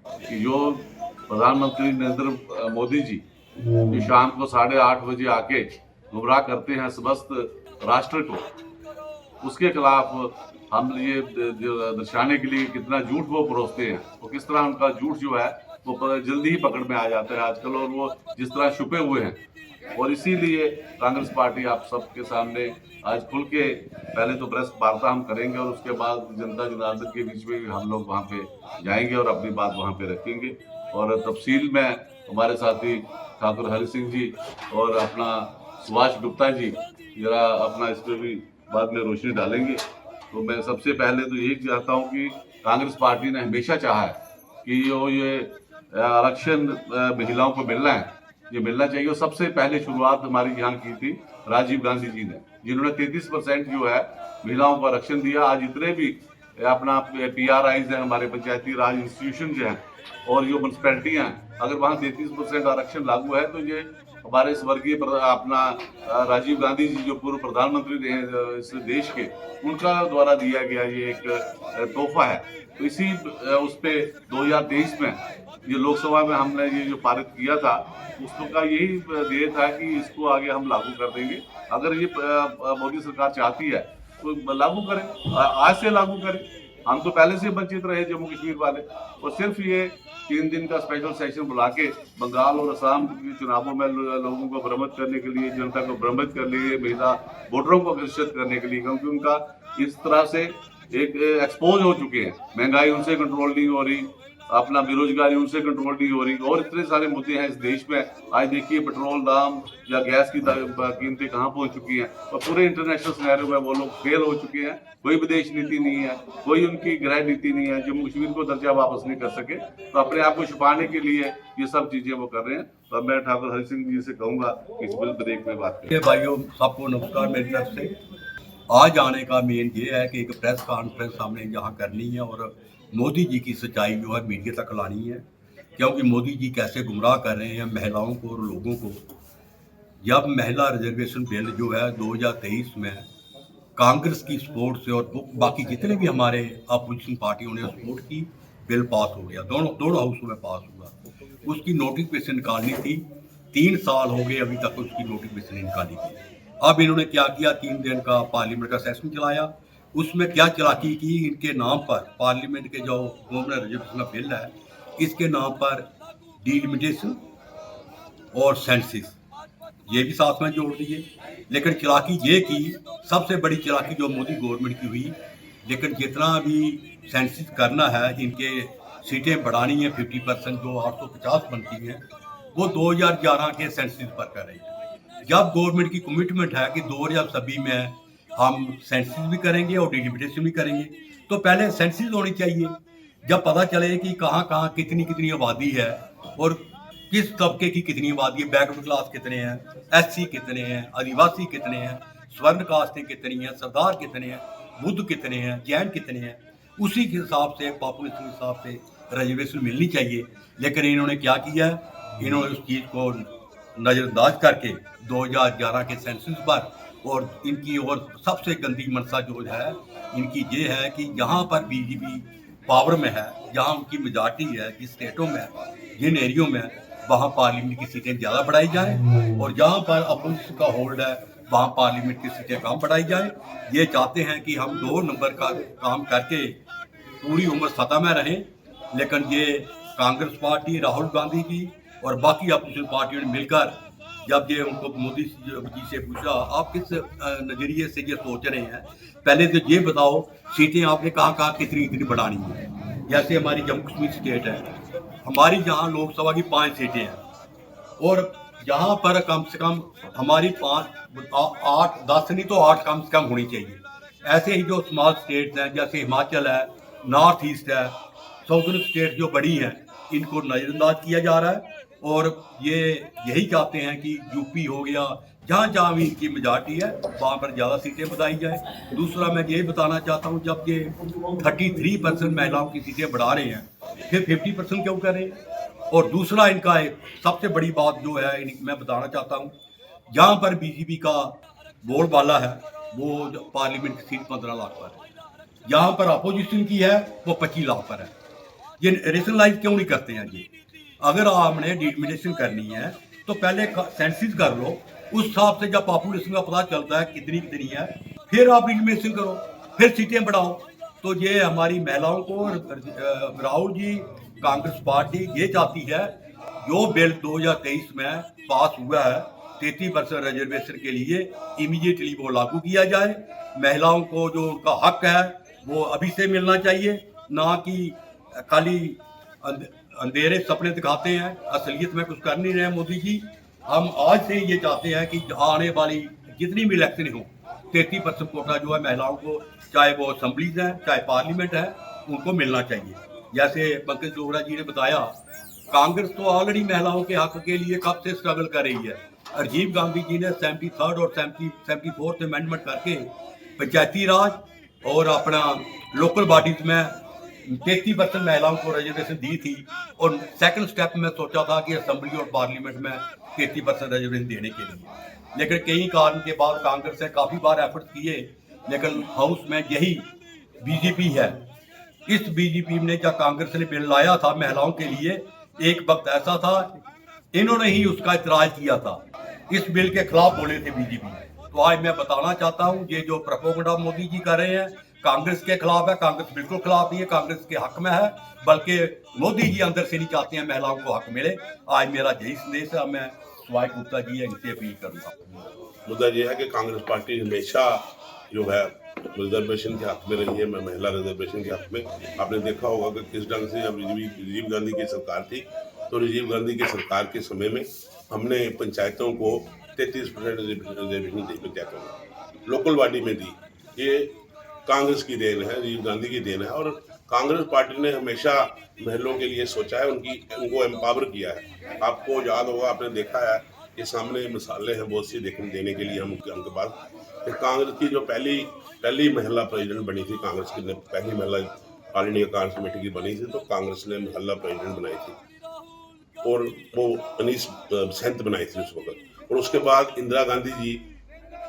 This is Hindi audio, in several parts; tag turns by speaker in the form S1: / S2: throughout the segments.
S1: कि जो प्रधानमंत्री नरेंद्र मोदी जी जो शाम को 8:30 बजे आके गुमराह करते हैं समस्त राष्ट्र को, उसके खिलाफ हम ये दर्शाने के लिए कितना झूठ वो परोसते हैं, वो किस तरह उनका झूठ जो है वो जल्दी ही पकड़ में आ जाता है आजकल, और वो जिस तरह छुपे हुए हैं। और इसीलिए कांग्रेस पार्टी आप सबके सामने आज खुल के पहले तो प्रेस वार्ता हम करेंगे और उसके बाद जनता जनार्दन के बीच में हम लोग वहाँ पे जाएंगे और अपनी बात वहाँ पे रखेंगे। और तफसील में हमारे साथी ठाकुर हरि सिंह जी और अपना सुभाष गुप्ता जी जरा अपना इस पर भी बाद में रोशनी डालेंगे। तो मैं सबसे पहले तो यही चाहता हूँ कि कांग्रेस पार्टी ने हमेशा चाहा है कि ये आरक्षण महिलाओं को मिलना है, ये मिलना चाहिए। और सबसे पहले शुरुआत हमारी यहाँ की थी राजीव गांधी जी ने, जिन्होंने 33% जो है महिलाओं को आरक्षण दिया। आज इतने भी अपना PRIs हैं, हमारे पंचायती राज इंस्टीट्यूशन जो हैं और जो म्यूनसिपैलिटियाँ हैं, अगर वहाँ 33% आरक्षण लागू है तो ये हमारे स्वर्गीय अपना राजीव गांधी जी जो पूर्व प्रधानमंत्री रहे इस देश के, उनका द्वारा दिया गया ये एक तोहफा है। तो इसी उस पे 2023 में ये लोकसभा में हमने ये जो पारित किया था, उसका यही ध्येय था कि इसको आगे हम लागू कर देंगे। अगर ये मोदी सरकार चाहती है तो लागू करें, आज से लागू करें। हम तो पहले से वंचित रहे जम्मू कश्मीर वाले, और सिर्फ ये 3 दिन का स्पेशल सेशन बुला के बंगाल और असम के चुनावों में लोगों को भ्रमित करने के लिए, जनता को भ्रमित करने के लिए, महिला वोटरों को आकर्षित करने के लिए, क्योंकि उनका इस तरह से एक एक्सपोज हो चुके हैं। महंगाई उनसे कंट्रोल नहीं हो रही, अपना बेरोजगारी उनसे कंट्रोल नहीं हो रही, और इतने सारे मुद्दे हैं इस देश में। आज देखिए पेट्रोल दाम या गैस की कीमतें कहाँ पहुंच चुकी हैं, और पूरे इंटरनेशनल सिनेरियो में वो लोग फेल हो चुके हैं। कोई विदेश नीति नहीं है, कोई उनकी गृह नीति नहीं है, जम्मू कश्मीर को दर्जा वापस नहीं कर सके, तो अपने आप को छुपाने के लिए ये सब चीजें वो कर रहे हैं। तो मैं ठाकुर हरि सिंह जी से कहूंगा कि इस बिल ब्रेक में बात करें।
S2: भाइयों सबको नमस्कार मेरी तरफ से। आज आने का मेन ये है कि एक प्रेस कॉन्फ्रेंस हमने यहाँ करनी है और मोदी जी की सच्चाई जो है मीडिया तक लानी है, क्योंकि मोदी जी कैसे गुमराह कर रहे हैं महिलाओं को और लोगों को। जब महिला रिजर्वेशन बिल जो है 2023 में कांग्रेस की सपोर्ट से और बाकी जितने भी हमारे अपोजिशन पार्टियों ने सपोर्ट की, बिल पास हो गया, दोनों हाउसों में पास हुआ। उसकी नोटिफिकेशन निकालनी थी, 3 साल हो गए अभी तक उसकी नोटिफिकेशन निकाली थी। अब इन्होंने क्या किया, 3 दिन का पार्लियामेंट का सेशन चलाया। उसमें क्या चालाकी की, इनके नाम पर पार्लियामेंट के जो वुमेन रिजर्वेशन का बिल है, इसके नाम पर डिलिमिटेशन और सेंसिस ये भी साथ में जोड़ दिए। लेकिन चालाकी ये की, सबसे बड़ी चालाकी जो मोदी गवर्नमेंट की हुई, लेकिन जितना भी सेंसिस करना है, इनके सीटें बढ़ानी है 50%, जो 850 बनती हैं, वो 2011 के सेंसिस पर कर रही है। जब गवर्नमेंट की कमिटमेंट है कि 2026 में हम सेंसिस भी करेंगे और डिलिमिटेशन भी करेंगे, तो पहले सेंसिस होनी चाहिए, जब पता चले कि कहाँ कहाँ कितनी कितनी आबादी है और किस तबके की कितनी आबादी है, बैकवर्ड क्लास कितने हैं, SC कितने हैं, आदिवासी कितने हैं, स्वर्ण कास्टें कितनी हैं, सरदार कितने हैं, बुद्ध कितने हैं, जैन कितने हैं, उसी के हिसाब से पॉपुलेशन के हिसाब से रिजर्वेशन मिलनी चाहिए। लेकिन इन्होंने क्या किया, इन्होंने उस चीज़ को नज़रअंदाज करके 2011 के सेंसस पर, और इनकी और सबसे गंदी मनसा जो है इनकी ये है कि यहाँ पर BJP पावर में है, जहाँ उनकी मेजॉरिटी है, जिस स्टेटों में, जिन एरियो में, वहाँ पार्लियामेंट की सीटें ज़्यादा बढ़ाई जाए, और जहाँ पर अपोजिशन का होल्ड है वहाँ पार्लियामेंट की सीटें कम बढ़ाई जाए। ये चाहते हैं कि हम 2 नंबर का काम करके पूरी उम्र सत्ता में रहें। लेकिन ये कांग्रेस पार्टी, राहुल गांधी जी और बाकी अपोजिशन पार्टियों ने मिलकर, जब ये उनको मोदी जी से पूछा आप किस नज़रिए से ये सोच रहे हैं, पहले तो ये बताओ सीटें आपने कहाँ कहाँ कितनी कितनी बढ़ानी है। जैसे हमारी जम्मू कश्मीर स्टेट है, हमारी जहाँ लोकसभा की 5 सीटें हैं, और यहाँ पर कम से कम हमारी 8 10 नहीं तो 8 कम से कम होनी चाहिए। ऐसे ही जो स्मॉल स्टेट्स हैं, जैसे हिमाचल है, नॉर्थ ईस्ट है, साउदर्न स्टेट जो बड़ी हैं, इनको नज़रअंदाज किया जा रहा है। और ये यही चाहते हैं कि यूपी हो गया, जहाँ जहाँ भी इनकी मेजॉरिटी है वहाँ पर ज़्यादा सीटें बताई जाए। दूसरा मैं ये बताना चाहता हूँ, जब ये 33% महिलाओं की सीटें बढ़ा रहे हैं, फिर 50% क्यों कर रहे हैं। और दूसरा इनका एक सबसे बड़ी बात जो है मैं बताना चाहता हूँ, जहाँ पर BJP का बोलबाला है वो पार्लियामेंट की सीट 15 लाख पर है, जहाँ पर अपोजिशन की है वो 25 लाख पर है। ये रेशनलाइज क्यों नहीं करते हैं ये? अगर आपने डिटर्मिनेशन करनी है तो पहले सेंसिस कर लो, उस हिसाब से जब पॉपुलेशन का पता चलता है कितनी कितनी है, फिर आप डिटर्मिनेशन करो, फिर सीटें बढ़ाओ। तो ये हमारी महिलाओं को राहुल जी, कांग्रेस पार्टी ये चाहती है, जो बिल 2023 में पास हुआ है 33% रिजर्वेशन के लिए, इमीडिएटली वो लागू किया जाए। महिलाओं को जो उनका हक है वो अभी से मिलना चाहिए, ना कि खाली अंधेरे सपने दिखाते हैं, असलियत में कुछ कर नहीं रहे हैं मोदी जी। हम आज से ये चाहते हैं कि आने वाली जितनी भी इलेक्शन हो, 33% कोटा जो है महिलाओं को, चाहे वो असेंबलीज है चाहे पार्लियामेंट है, उनको मिलना चाहिए। जैसे पंकज डोगरा जी ने बताया, कांग्रेस तो ऑलरेडी महिलाओं के हक के लिए कब से स्ट्रगल कर रही है। राजीव गांधी जी ने 73rd और 74th अमेंडमेंट करके पंचायती राज और अपना लोकल बॉडीज में 33% महिलाओं को रिजर्वेशन दी थी, और सेकंड स्टेप में सोचा था कि असेंबली और पार्लियामेंट में 33% रिजर्वेशन देने के लिए। लेकिन कई कारण के बाद कांग्रेस ने काफ़ी बार एफर्ट किए, लेकिन हाउस में यही बीजेपी है। इस बीजेपी ने जब कांग्रेस ने बिल लाया था महिलाओं के लिए, एक वक्त ऐसा था इन्होंने ही उसका इतराज किया था, इस बिल के खिलाफ बोले थे बीजेपी। तो आज मैं बताना चाहता हूँ, ये जो प्रोपेगेंडा मोदी जी कर रहे हैं कांग्रेस के खिलाफ है। कांग्रेस बिल्कुल खिलाफ नहीं है, कांग्रेस के हक में है, बल्कि मोदी जी अंदर से नहीं चाहते हैं महिलाओं को हक मिले। आज मेरा यही संदेश है, मैं स्वाई गुप्ता जी है इनसे अपील करूँगा।
S3: मुद्दा यह है कि कांग्रेस पार्टी हमेशा जो है रिजर्वेशन के हक में रही है, महिला रिजर्वेशन के हक में। आपने देखा होगा कि किस ढंग से जब राजीव गांधी की सरकार थी, तो राजीव गांधी की सरकार के समय में हमने पंचायतों को 33% रिजर्वेशन दी, पंचायतों में लोकल बॉडी में दी। ये कांग्रेस की देन है, राजीव गांधी की देन है, और कांग्रेस पार्टी ने हमेशा महिलाओं के लिए सोचा है, उनको एम्पावर किया है। आपको याद होगा, आपने देखा है कि सामने मिसालें हैं बहुत सी देखने देने के लिए उनके पास। तो कांग्रेस की जो पहली महिला प्रेसिडेंट बनी थी, कांग्रेस की पहली महिला ऑल इंडिया कांग्रेस कमेटी की बनी थी, तो कांग्रेस ने महिला प्रेसिडेंट बनाई थी, और वो अनीस बसंत बनाई थी उस वक्त। और उसके बाद इंदिरा गांधी जी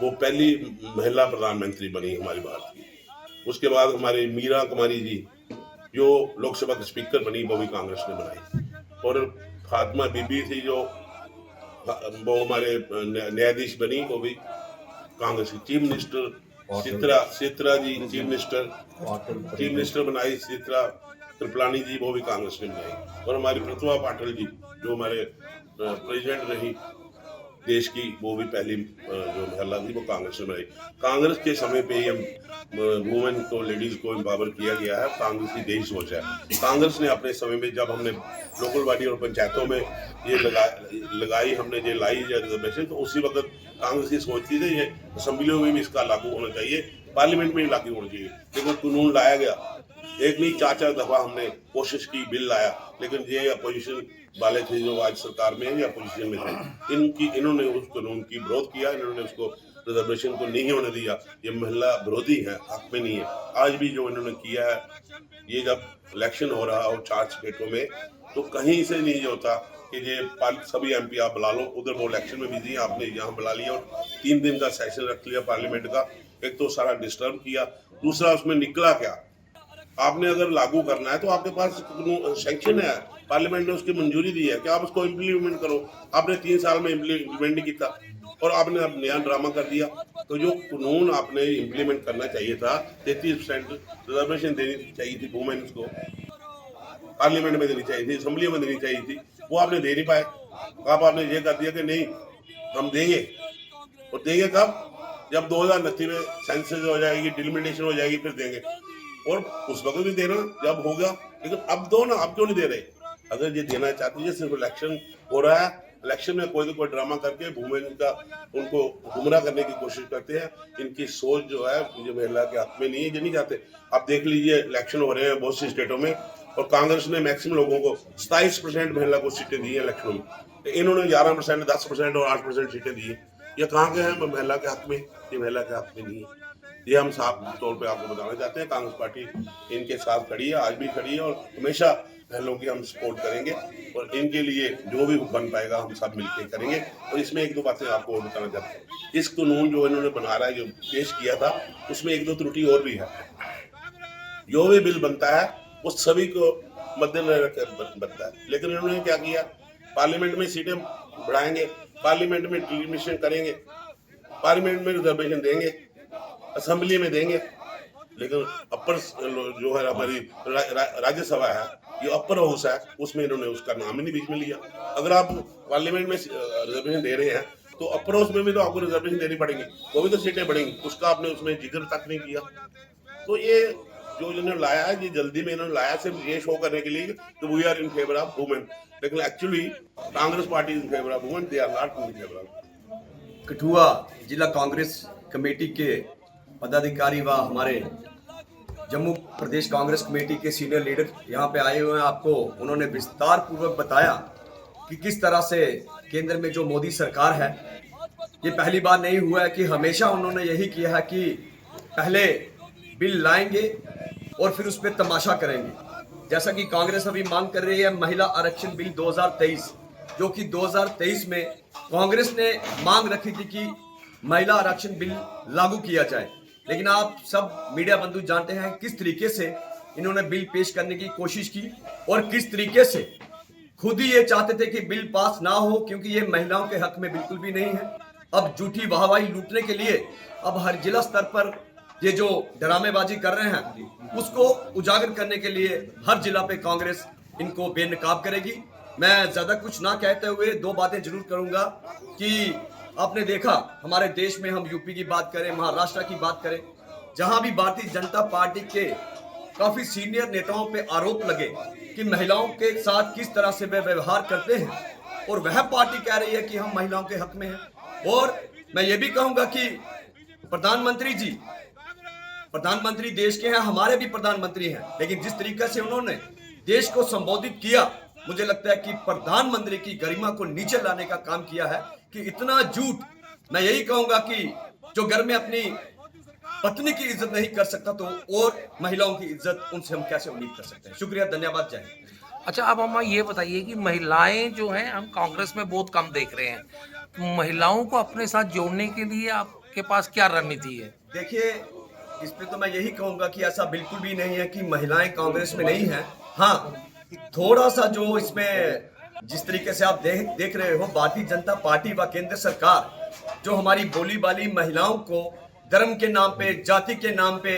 S3: वो पहली महिला प्रधानमंत्री बनी हमारी भारत की। उसके बाद हमारी मीरा कुमारी जी जो लोकसभा के स्पीकर बनी, वो भी कांग्रेस ने बनाई। और फातिमा बीबी थी जो वो हमारे न्यायाधीश बनी, वो भी कांग्रेस की। Chief minister Chitra ji chief minister बनाई, चित्रा कृपलानी जी, वो भी कांग्रेस ने बनाई। और हमारी प्रतिभा पाटिल जी जो हमारे प्रेसिडेंट रही देश की, वो भी पहली जो महिला थी वो कांग्रेस ने बनाई। कांग्रेस के समय पे ही हम वुमेन को, लेडीज को एम्पावर किया गया है। कांग्रेस की यही सोच है। कांग्रेस ने अपने समय में जब हमने लोकल बॉडी और पंचायतों में ये लगाई हमने ये लाई रिजर्वेशन, तो उसी वक्त कांग्रेस की सोच थी ये असेंबलियों में भी इसका लागू होना चाहिए, पार्लियामेंट में भी लागू होना चाहिए। लेकिन कानून लाया गया, एक नहीं 4 दफा हमने कोशिश की, बिल लाया, लेकिन ये अपोजिशन वाले थे जो आज सरकार में है या अपोजिशन में थे, इन्होंने उस कानून की विरोध किया, इन्होंने उसको रिजर्वेशन को नहीं होने दिया। ये महिला विरोधी है, हक में नहीं है। आज भी जो इन्होंने किया है, ये जब इलेक्शन हो रहा हो 4 स्टेटों में, तो कहीं से नहीं होता कि ये सभी MP आप बुला लो, उधर वो इलेक्शन में बिजी है, आपने यहाँ बुला लिया और 3 दिन का सेशन रख लिया पार्लियामेंट का। एक तो सारा डिस्टर्ब किया, दूसरा उसमें निकला क्या? आपने अगर लागू करना है तो आपके पास सैंक्शन है, पार्लियामेंट ने उसकी मंजूरी दी है कि आप उसको इम्प्लीमेंट करो। आपने 3 साल में इम्प्लीमेंट नहीं किया और आपने अब नया ड्रामा कर दिया। तो जो कानून आपने इम्प्लीमेंट करना चाहिए था, 33% रिजर्वेशन देनी चाहिए थी वुमेन को, पार्लियामेंट में देनी चाहिए थी, असेंबली में देनी चाहिए थी, वो आपने दे नहीं पाए। अब आपने ये कर दिया कि नहीं हम देंगे, और देंगे कब? जब 2029 में सेंसस हो जाएगी, डिलिमिटेशन हो जाएगी, फिर देंगे। और उस वक्त भी देना जब होगा, लेकिन अब दो ना, अब क्यों नहीं दे रहे? अगर ये देना चाहते हैं, सिर्फ इलेक्शन हो रहा है, इलेक्शन में कोई ना कोई ड्रामा करके वुमेन का उनको गुमराह करने की कोशिश करते हैं। इनकी सोच जो है ये महिला के हक में नहीं है, ये नहीं चाहते। आप देख लीजिए इलेक्शन हो रहे हैं बहुत सी स्टेटों में, और कांग्रेस ने मैक्सिमम लोगों को 27% महिला को सीटें दी है इलेक्शनों में। इन्होंने 11%, 10% और 8% सीटें दी है। ये कहाँ के हैं महिला के हक में? ये महिला के हक में नहीं है। ये हम साफ तौर पे आपको बताना चाहते हैं। कांग्रेस पार्टी इनके साथ खड़ी है, आज भी खड़ी है, और हमेशा महिलाओं की हम सपोर्ट करेंगे, और इनके लिए जो भी बन पाएगा हम सब मिलकर करेंगे। और इसमें 1-2 बातें आपको और बताना चाहते हैं। इस कानून जो इन्होंने बना रहा है, जो पेश किया था, उसमें 1-2 त्रुटि और भी है। जो भी बिल बनता है वो सभी को मद्देनजर रखकर बनता है। लेकिन इन्होंने क्या किया, पार्लियामेंट में सीटें बढ़ाएंगे, पार्लियामेंट में डिलिमिटेशन करेंगे, पार्लियामेंट में रिजर्वेशन देंगे, असेंबली में देंगे, लेकिन अपर जो है हमारी राज्यसभा है, ये अपर हाउस है, उसमें इन्होंने उसका नाम ही नहीं बीच में लिया। अगर आप पार्लियामेंट में रिजर्वेशन दे रहे हैं तो अपर हाउस में भी तो आपको रिजर्वेशन देनी पड़ेगी, वो भी तो सीटें बढ़ेंगी, उसका आपने उसमें जिक्र तक नहीं किया। तो ये जो इन्होंने लाया है, ये जल्दी में इन्होंने लाया सिर्फ ये शो करने के लिए कि we are in favour of women, लेकिन actually Congress party in favour of women, they are not in favour of.
S4: Kathua जिला कांग्रेस कमेटी के पदाधिकारी व हमारे जम्मू प्रदेश कांग्रेस कमेटी के सीनियर लीडर यहाँ पे आए हुए हैं। आपको उन्होंने विस्तार पूर्वक बताया कि किस तरह से केंद्र में जो मोदी सरकार है, ये पहली बार नहीं हुआ है कि हमेशा उन्होंने यही किया है कि पहले बिल लाएंगे और फिर उस पर तमाशा करेंगे। जैसा कि कांग्रेस अभी मांग कर रही है महिला आरक्षण बिल 2023, जो कि 2023 में कांग्रेस ने मांग रखी थी कि महिला आरक्षण बिल लागू किया जाए, लेकिन आप सब मीडिया बंधु जानते हैं किस तरीके से इन्होंने बिल पेश करने की कोशिश की और किस तरीके से खुद ही ये चाहते थे कि बिल पास ना हो, क्योंकि ये महिलाओं के हक में बिल्कुल भी नहीं है। अब झूठी वाहवाही लूटने के लिए अब हर जिला स्तर पर ये जो ड्रामेबाजी कर रहे हैं उसको उजागर करने के लिए हर जिला पे कांग्रेस इनको बेनकाब करेगी। मैं ज्यादा कुछ ना कहते हुए दो बातें जरूर करूंगा कि आपने देखा हमारे देश में, हम यूपी की बात करें, महाराष्ट्र की बात करें, जहां भी भारतीय जनता पार्टी के काफी सीनियर नेताओं पे आरोप लगे कि महिलाओं के साथ किस तरह से वे व्यवहार करते हैं, और वह पार्टी कह रही है कि हम महिलाओं के हक में हैं। और मैं ये भी कहूंगा कि प्रधानमंत्री जी, प्रधानमंत्री देश के हैं, हमारे भी प्रधानमंत्री हैं, लेकिन जिस तरीके से उन्होंने देश को संबोधित किया, मुझे लगता है कि प्रधानमंत्री की गरिमा को नीचे लाने का काम किया है। कि इतना झूठ, मैं यही कहूंगा कि जो घर में अपनी पत्नी की इज्जत नहीं कर सकता तो और महिलाओं की इज्जत उनसे हम कैसे उम्मीद कर सकते हैं। शुक्रिया, धन्यवाद, जय हिंद।
S5: अच्छा, अब हम ये बताइए कि महिलाएं जो हैं हम कांग्रेस में बहुत कम देख रहे हैं, तो महिलाओं को अपने साथ जोड़ने के लिए आपके पास क्या रणनीति है?
S4: देखिए, इस पे तो मैं यही कहूंगा कि ऐसा बिल्कुल भी नहीं है कि महिलाएं कांग्रेस में नहीं है। हाँ, थोड़ा सा जो इसमें जिस तरीके से आप देख रहे हो, भारतीय जनता पार्टी व केंद्र सरकार जो हमारी बोली वाली महिलाओं को धर्म के नाम पे, जाति के नाम पे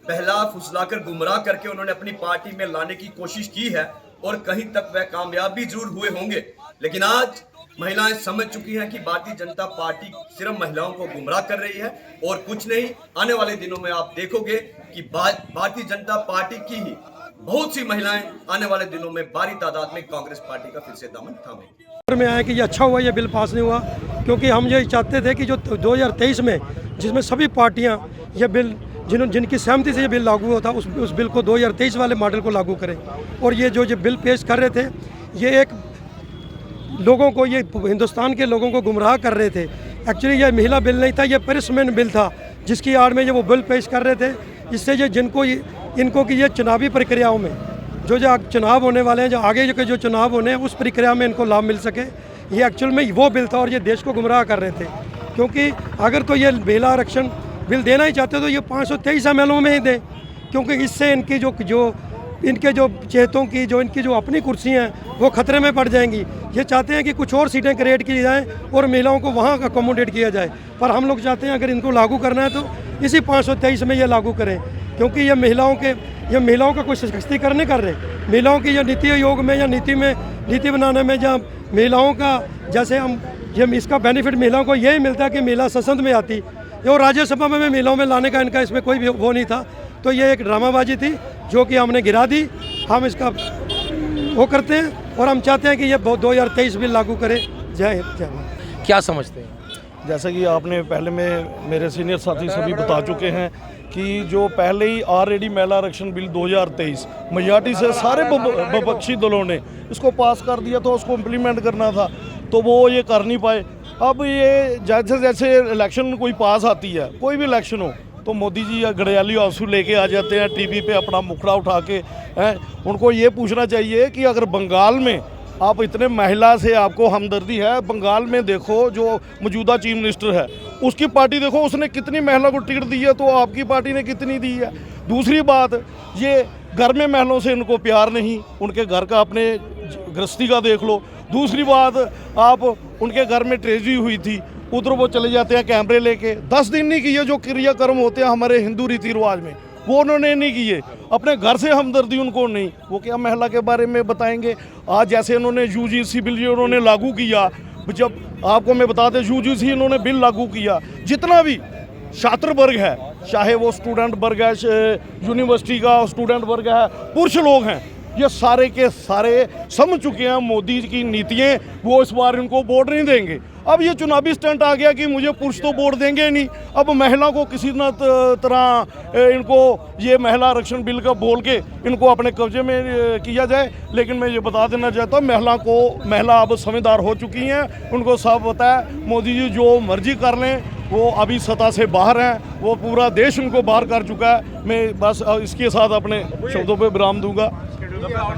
S4: बहला फुसलाकर गुमराह करके उन्होंने अपनी पार्टी में लाने की कोशिश की है, और कहीं तक वह कामयाब भी जरूर हुए होंगे। लेकिन आज महिलाएं समझ चुकी हैं कि भारतीय जनता पार्टी सिर्फ महिलाओं को गुमराह कर रही है और कुछ नहीं। आने वाले दिनों में आप देखोगे कि भारतीय जनता पार्टी की ही बहुत सी महिलाएं आने वाले दिनों में भारी तादाद में कांग्रेस पार्टी का फिर से दामन थामेंगी।
S6: में आया कि ये अच्छा हुआ ये बिल पास नहीं हुआ, क्योंकि हम ये चाहते थे कि जो 2023 में जिसमें सभी पार्टियां ये बिल जिनकी सहमति से ये बिल लागू होता, उस बिल को 2023 वाले मॉडल को लागू करें। और ये जो बिल पेश कर रहे थे, ये एक लोगों को, ये हिंदुस्तान के लोगों को गुमराह कर रहे थे। एक्चुअली ये महिला बिल नहीं था, ये पनिशमेंट बिल था, जिसकी आड़ में ये वो बिल पेश कर रहे थे। इससे ये इनको कि ये चुनावी प्रक्रियाओं में जो चुनाव होने वाले हैं, जो आगे के जो चुनाव होने हैं, उस प्रक्रिया में इनको लाभ मिल सके। ये एक्चुअल में वो बिल था और ये देश को गुमराह कर रहे थे। क्योंकि अगर तो ये महिला आरक्षण बिल देना ही चाहते तो ये 523 MLओं में ही दें, क्योंकि इससे इनकी इनके जो चेतों की इनकी जो अपनी कुर्सियाँ हैं वो खतरे में पड़ जाएंगी। ये चाहते हैं कि कुछ और सीटें क्रिएट की जाएँ और महिलाओं को वहाँ अकोमोडेट किया जाए, पर हम लोग चाहते हैं अगर इनको लागू करना है तो इसी 523 में ये लागू करें, क्योंकि ये महिलाओं का कोई सशक्तिकरण नहीं कर रहे। महिलाओं की नीति आयोग में या नीति बनाने में जहाँ महिलाओं का जैसे इसका बेनिफिट महिलाओं को यही मिलता है कि महिला संसद में आती, और राज्यसभा में महिलाओं में लाने का इनका इसमें कोई भी वो नहीं था। तो ये एक ड्रामाबाजी थी जो कि हमने गिरा दी। हम इसका वो करते हैं और हम चाहते हैं कि ये 2023 बिल लागू करें। जय हिंद, जय भारत।
S5: क्या समझते हैं?
S7: जैसा कि आपने पहले में मेरे सीनियर साथी सभी बता चुके हैं कि जो पहले ही ऑलरेडी महिला आरक्षण बिल 2023 मेजॉरिटी से सारे विपक्षी दलों ने इसको पास कर दिया था, उसको इम्प्लीमेंट करना था, तो वो ये कर नहीं पाए। अब ये जैसे जैसे इलेक्शन कोई पास आती है, कोई भी इलेक्शन हो, तो मोदी जी घड़ियाली आंसू लेके आ जाते हैं टीवी पे अपना मुखड़ा उठा के। उनको ये पूछना चाहिए कि अगर बंगाल में आप इतने महिला से आपको हमदर्दी है, बंगाल में देखो जो मौजूदा चीफ मिनिस्टर है उसकी पार्टी देखो उसने कितनी महिला को टिकट दी है, तो आपकी पार्टी ने कितनी दी है। दूसरी बात, ये घर में महिलाओं से इनको प्यार नहीं, उनके घर का अपने गृहस्थी का देख लो। दूसरी बात, आप उनके घर में ट्रेजडी हुई थी, उधर वो चले जाते हैं कैमरे लेके। 10 दिन नहीं किए जो क्रियाक्रम होते हैं हमारे हिंदू रीति रिवाज में, वो उन्होंने नहीं किए। अपने घर से हमदर्दी उनको नहीं, वो क्या महिला के बारे में बताएंगे। आज जैसे इन्होंने यूजीसी बिल जो उन्होंने लागू किया, जब आपको मैं बता दें यूजीसी इन्होंने बिल लागू किया, जितना भी छात्र वर्ग है, चाहे वो स्टूडेंट वर्ग है, यूनिवर्सिटी का स्टूडेंट वर्ग है, पुरुष लोग हैं, ये सारे के सारे समझ चुके हैं मोदी की नीतियाँ, वो इस बार इनको वोट नहीं देंगे। अब ये चुनावी स्टंट आ गया कि मुझे पुरुष तो वोट देंगे नहीं, अब महिला को किसी न तरह इनको ये महिला आरक्षण बिल का बोल के इनको अपने कब्जे में किया जाए। लेकिन मैं ये बता देना चाहता हूँ, महिला अब समझदार हो चुकी हैं, उनको सब पता है मोदी जी जो मर्जी कर लें, वो अभी सत्ता से बाहर हैं, वो पूरा देश उनको बाहर कर चुका है। मैं बस इसके साथ अपने शब्दों पर विराम दूंगा।